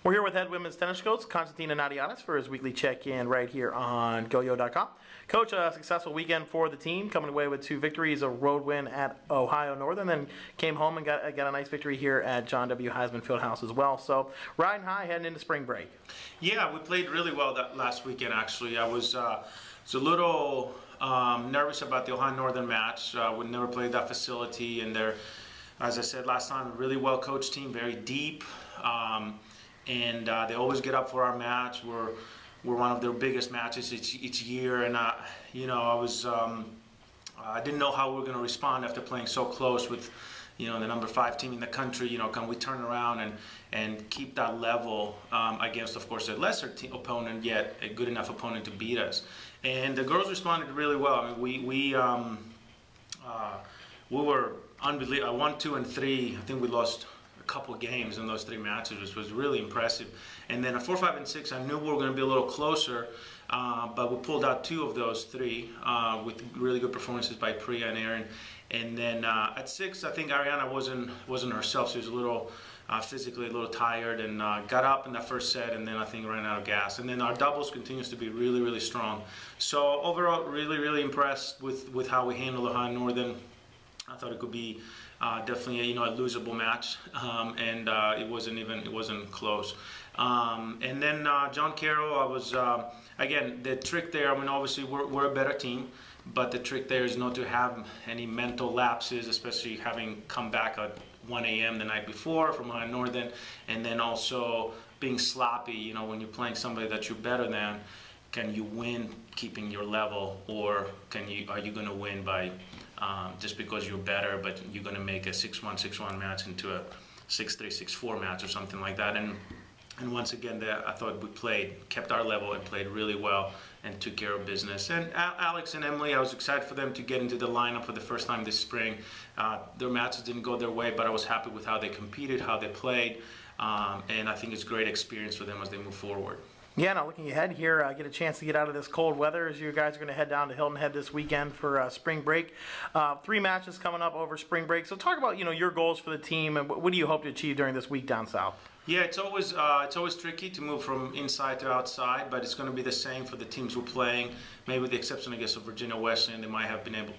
We're here with head women's tennis coach Konstantina Nadianis for his weekly check-in right here on GoYo.com. Coach, a successful weekend for the team, coming away with 2 victories, a road win at Ohio Northern, then came home and got a nice victory here at John W. Heisman Fieldhouse as well. So riding high, heading into spring break. Yeah, we played really well that last weekend. Actually, I was a little nervous about the Ohio Northern match. We never played that facility, and they're, as I said last time, a really well coached team, very deep. And they always get up for our match. We're one of their biggest matches each year, and I didn't know how we were going to respond after playing so close with, the number 5 team in the country. Can we turn around and keep that level against, of course, a lesser opponent, yet a good enough opponent to beat us? And the girls responded really well. I mean, we were unbelievable. 1, 2, and 3. I think we lost a couple of games in those 3 matches, which was really impressive. And then at 4, 5, and 6, I knew we were going to be a little closer, but we pulled out 2 of those 3 with really good performances by Priya and Erin. And then at 6, I think Ariana wasn't herself. She was a little physically a little tired, and got up in that first set, and then I think ran out of gas. And then our doubles continues to be really, really strong. So overall, really, really impressed with how we handled Ohio Northern. I thought it could be definitely a losable match, and it wasn't close. And then John Carroll, I was again, the trick there. I mean, obviously we're a better team, but the trick there is not to have any mental lapses, especially having come back at 1 a.m. the night before from Ohio Northern, and then also being sloppy. When you're playing somebody that you're better than, can you win keeping your level, or are you going to win by just because you're better, but you're going to make a 6-1, 6-1 match into a 6-3, 6-4 match or something like that? And once again, I thought we kept our level and played really well and took care of business. And Alex and Emily, I was excited for them to get into the lineup for the first time this spring. Their matches didn't go their way, but I was happy with how they competed, how they played, and I think it's a great experience for them as they move forward. Yeah, now looking ahead here, get a chance to get out of this cold weather as you guys are going to head down to Hilton Head this weekend for spring break. 3 matches coming up over spring break. So talk about your goals for the team, and what do you hope to achieve during this week down south? Yeah, it's always tricky to move from inside to outside, but it's going to be the same for the teams we're playing. Maybe with the exception, I guess, of Virginia Wesleyan, they might have been able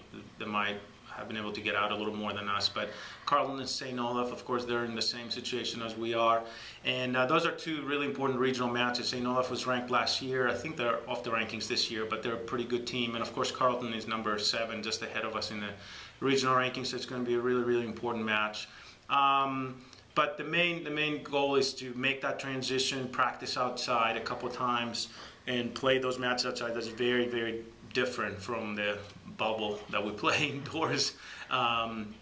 to get out a little more than us. But Carleton and St. Olaf, of course, they're in the same situation as we are. And those are 2 really important regional matches. St. Olaf was ranked last year. I think they're off the rankings this year, but they're a pretty good team. And of course, Carleton is number 7, just ahead of us in the regional rankings. So it's going to be a really, really important match. But the main goal is to make that transition, practice outside a couple times, and play those matches outside. That's very, very different from the bubble that we play indoors. And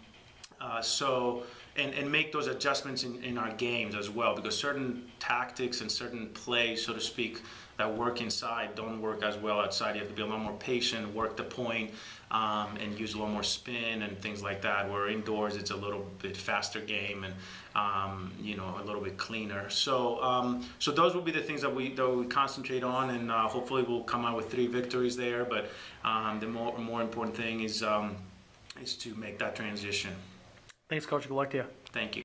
make those adjustments in our games as well, because certain tactics and certain plays, so to speak, that work inside don't work as well outside. You have to be a little more patient, work the point, and use a little more spin and things like that. Where indoors it's a little bit faster game and a little bit cleaner. So so those will be the things that we concentrate on, and hopefully we'll come out with 3 victories there. But the more important thing is to make that transition. Thanks, Coach. Good luck to you. Thank you.